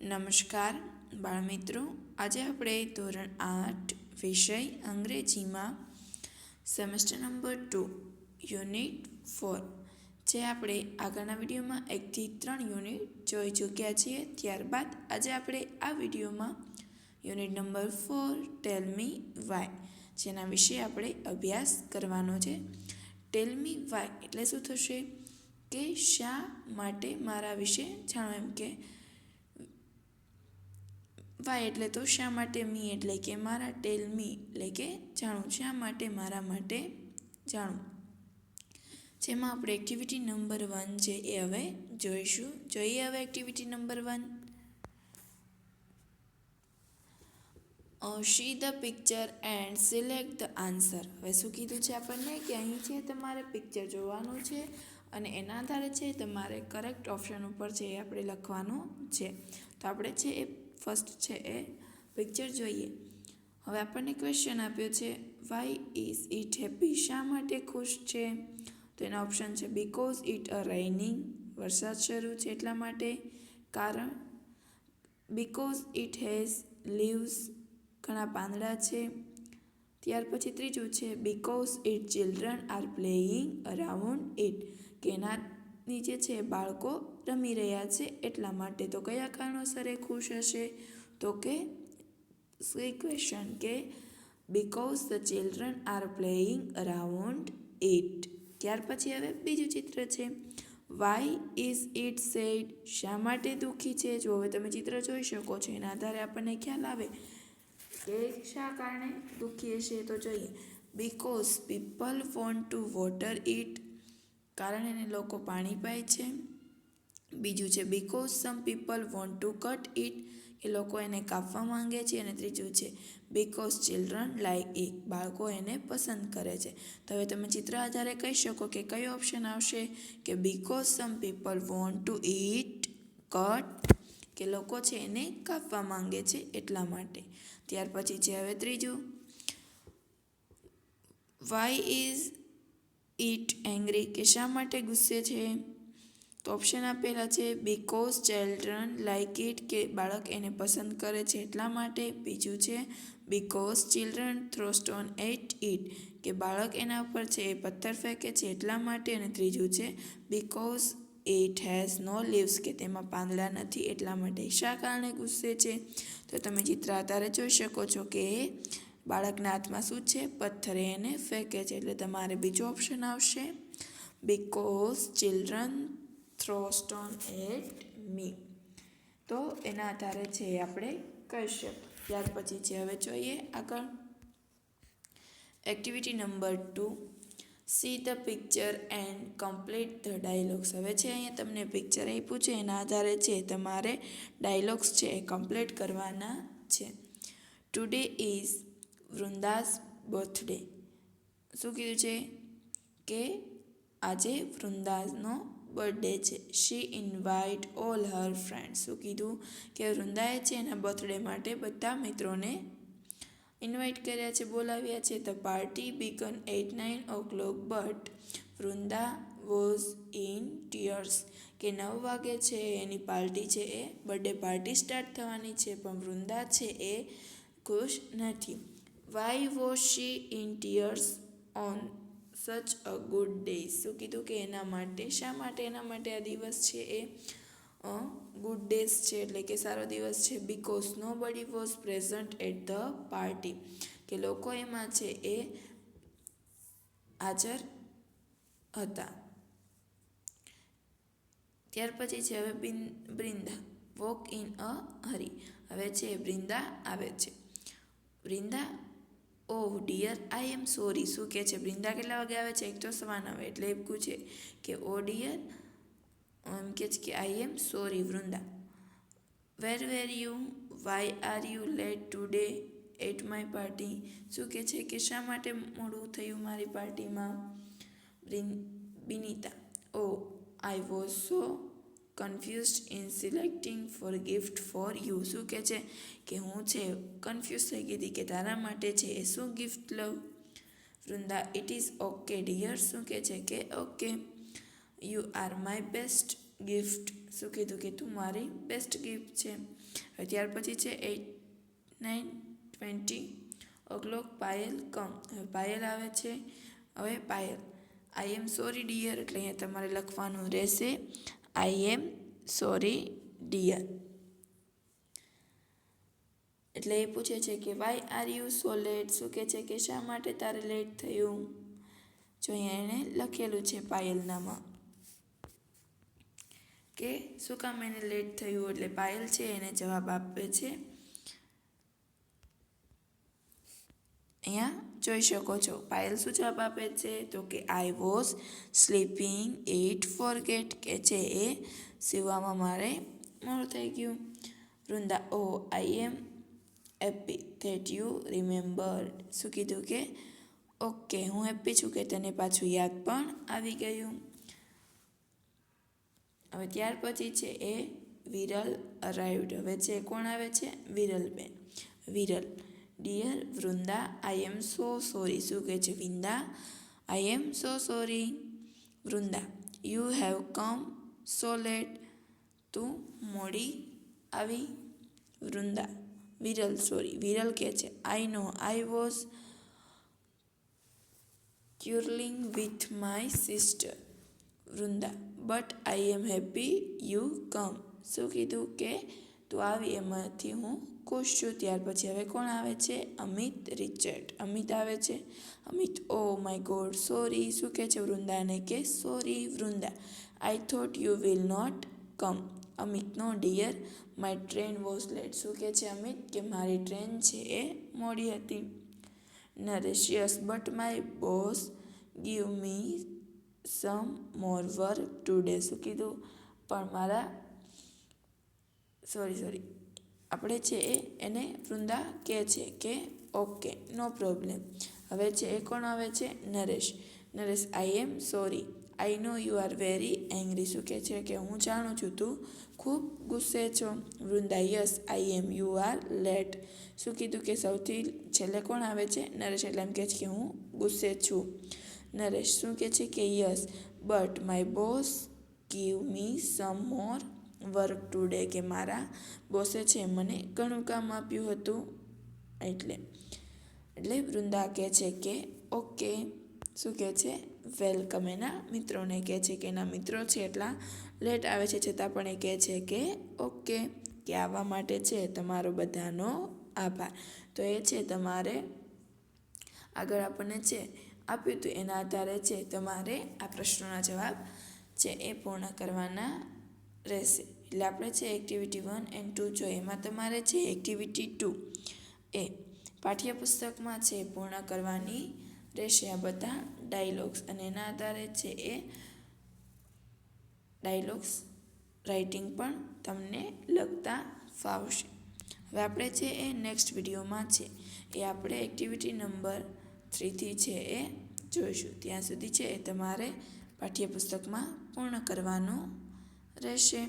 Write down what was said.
નમસ્કાર બાળમિત્રો, આજે આપણે ધોરણ 8 વિષય અંગ્રેજીમાં સેમેસ્ટર નંબર 2 યુનિટ 4 જે આપણે આગળના વિડીયોમાં 1 થી 3 યુનિટ જોઈ ચૂક્યા છીએ. ત્યારબાદ આજે આપણે આ વિડીયોમાં યુનિટ નંબર 4 ટેલ મી વાય જેના વિશે આપણે અભ્યાસ કરવાનો છે. ટેલ મી વાય એટલે શું થશે કે શા માટે મારા વિશે જાણો, એમ કે વાય એટલે તો શા માટે, મી એટલે કે મારા, ટેલ મી એટલે કે જાણું, શા માટે મારા માટે જાણું. જેમાં આપણે એક્ટિવિટી નંબર 1 છે એ હવે જોઈશું. જોઈએ હવે activity number 1. See the picture and select the answer. હવે શું કીધું છે આપણને કે અહીં છે તમારે પિક્ચર જોવાનું છે અને એના આધારે છે તમારે કરેક્ટ ઓપ્શન ઉપર છે એ આપણે લખવાનું છે. તો આપણે છે એ ફર્સ્ટ છે એ પિક્ચર જોઈએ. હવે આપણને ક્વેશ્ચન આપ્યો છે વાય ઇઝ ઇટ હેપી, શા માટે ખુશ છે. તો એના ઓપ્શન છે બીકોઝ ઇટ અ રેઇનિંગ, વરસાદ શરૂ છે એટલા માટે. કારણ બીકોઝ ઇટ હેઝ લીવ્સ, ઘણા પાંદડા છે. ત્યાર પછી ત્રીજું છે because it children are playing around it, કે એના નીચે છે બાળકો રમી રહ્યા છે એટલા માટે. તો કયા કારણોસર એ ખુશ હશે, તો કે ક્વેશ્ચન કે because the children are playing around it. ત્યાર પછી હવે બીજું ચિત્ર છે વાય ઇઝ ઇટ સેડ, શા માટે દુઃખી છે. જો હવે તમે ચિત્ર જોઈ શકો છો એના આધારે આપણને ખ્યાલ આવે કે શા કારણે દુઃખી હશે. તો જોઈએ because people want to water it, કારણ એને લોકો પાણી પાય છે. બીજું છે because some people want to cut it, એ લોકો એને કાપવા માંગે છે. અને ત્રીજું છે બીકોઝ ચિલ્ડ્રન લાઇક ઇટ, બાળકો એને પસંદ કરે છે. તો હવે તમે ચિત્ર આધારે કહી શકો કે કયો ઓપ્શન આવશે, કે because some people want two it cut, કે લોકો છે એને કાપવા માંગે છે એટલા માટે. ત્યાર પછી છે હવે ત્રીજું વાય ઇઝ ઇટ એંગ્રી, કે શા માટે ગુસ્સે છે. તો ઓપ્શન આપેલા છે બીકોઝ ચિલ્ડ્રન લાઇક ઇટ, કે બાળક એને પસંદ કરે છે એટલા માટે. બીજું છે because children throw stone at it, કે બાળક એના ઉપર છે એ પથ્થર ફેંકે છે એટલા માટે. અને ત્રીજું છે because it has no leaves, કે તેમાં પાંદડા નથી એટલા માટે. શા કારણે ગુસ્સે છે, તો તમે ચિત્ર આધારે જોઈ શકો છો કે બાળકના હાથમાં શું છે, પથ્થર એને ફેંકે છે. એટલે તમારે બીજો ઓપ્શન આવશે because children throw stone at me. તો એના આધારે છે આપણે કહી શકીએ. ત્યાર પછી છે હવે જોઈએ આગળ activity number 2. See the picture and complete the dialogues. હવે છે અહીંયા તમને પિક્ચર આપ્યું છે એના આધારે છે તમારે ડાયલોગ્સ છે એ કમ્પ્લીટ કરવાના છે. Today is Vrinda's birthday. શું કીધું છે કે આજે વૃંદાસનો બર્થડે છે. She invite all her friends. શું કીધું કે વૃંદાએ છે એના બર્થડે માટે બધા મિત્રોને ઇન્વાઇટ કર્યા છે, બોલાવ્યા છે. The party began at 9 o'clock but Vrinda was in tears, કે 9 વાગે છે એની પાર્ટી છે એ બર્થડે પાર્ટી સ્ટાર્ટ થવાની છે પણ વૃંદા છે એ ખુશ નથી. Why was she in tears on such a good day. શું કીધું કે એના માટે, શા માટે એના માટે આ દિવસ છે એ ગુડ ડેઝ છે એટલે કે સારો દિવસ છે. Because nobody was present at the party, કે લોકો એમાં છે એ હાજર હતા. ત્યાર પછી છે હવે બ્રિંદા વોક ઇન અ હરી. હવે છે બ્રિંદા આવે છે. બ્રિંદા ઓહ ડિયર આઈ એમ સોરી. શું કહે છે બ્રિંદા કેટલા વાગે આવે છે, એક તો સવાન આવે એટલે એ પૂછે કે ઓ ડિયર, એમ કે છે કે I am sorry Vrinda. Where you, why are you late today at my party. શું કહે છે કે શા માટે મોડું થયું મારી પાર્ટીમાં. Binita oh I was so confused in selecting for gift for you. શું કહે છે કે હું છે કન્ફ્યુઝ થઈ ગઈ હતી કે તારા માટે છે એ શું ગિફ્ટ લઉં. Vrinda it is okay dear. શું કહે છે કે okay. You are my best gift. શું કીધું કે તું મારી બેસ્ટ ગિફ્ટ છે. હવે ત્યાર પછી છે 8, 9, 20 o'clock પાયલ કમ. હવે પાયલ આવે છે. હવે પાયલ આઈ એમ સોરી ડિયર, એટલે અહીંયા તમારે લખવાનું રહેશે આઈ એમ સોરી ડિયર. એટલે એ પૂછે છે કે why are you so late. શું કહે છે કે શા માટે તારે લેટ થયું. જો અહીંયા એણે લખેલું છે પાયલનામાં કે શું કામ એને લેટ થયું, એટલે પાયલ છે એને જવાબ આપે છે. અહીંયા જોઈ શકો છો પાયલ શું જવાબ આપે છે, તો કે I was sleeping it forget, કે છે એ સીવવામાં મારે મોડું થઈ ગયું. Vrinda oh I am happy that you remembered. શું કીધું કે ઓકે હું હેપી છું કે તને પાછું યાદ પણ આવી ગયું. હવે ત્યાર પછી છે એ વિરલ અરાઇવડ. હવે છે કોણ આવે છે, Viralben. Viral dear Vrinda I am so sorry. શું કહે છે Vinda, I am so sorry. Vrinda you have come so late. તું મોડી આવી. વૃંદા વિરલ સોરી. વિરલ કહે છે I know I was quarrelling with my sister. Vrinda but I am happy you come. શું કીધું કે તું આવી એમાંથી હું ખુશ છું. ત્યાર પછી હવે કોણ આવે છે, અમિત રિચર્ડ. અમિત આવે છે. Amit oh my God sorry. શું કહે છે વૃંદાને કે sorry. Vrinda I thought you will not come. Amit no dear my train was late. શું કહે છે અમિત કે મારી ટ્રેન છે એ મોડી હતી. Naresh yes but my boss give me some more work today. શું કીધું પણ મારા સોરી આપણે છે એને વૃંદા કહે છે કે ઓકે નો પ્રોબ્લેમ. હવે છે એ કોણ આવે છે, Naresh. Naresh I am sorry I know you are very angry. શું કહે છે કે હું જાણું છું તું ખૂબ ગુસ્સે છો. Vrinda yes I am you are late. શું કીધું કે સૌથી છેલ્લે કોણ આવે છે, નરેશ. એટલે એમ કહે છે કે હું ગુસ્સે છું. નરેશ શું કહે છે કે yes but my boss give me some more work today. કે મારા બોસે છે મને ઘણું કામ આપ્યું હતું. એટલે વૃંદા કહે છે કે ઓકે. શું કહે છે વેલકમ. એના મિત્રોને કહે છે કે એના મિત્રો છે એટલા લેટ આવે છે છતાં પણ એ કહે છે કે ઓકે, કે આવવા માટે છે તમારો બધાનો આભાર. તો એ છે તમારે આગળ આપણને છે આપ્યું હતું એના આધારે છે તમારે આ પ્રશ્નોના જવાબ છે એ પૂર્ણ કરવાના રહેશે. એટલે આપણે છે એક્ટિવિટી 1 and 2 જોઈએ. એમાં તમારે છે એક્ટિવિટી 2 એ પાઠ્યપુસ્તકમાં છે પૂર્ણ કરવાની રહેશે આ બધા ડાયલોગ્સ, અને એના આધારે છે એ ડાયલોગ્સ રાઇટિંગ પણ તમને લખતા ફાવશે. હવે આપણે છે એ નેક્સ્ટ વિડીયોમાં છે એ આપણે એક્ટિવિટી નંબર 3 છે એ જોઈશું. ત્યાં સુધી છે એ તમારે પાઠ્યપુસ્તકમાં પૂર્ણ કરવાનું રહેશે.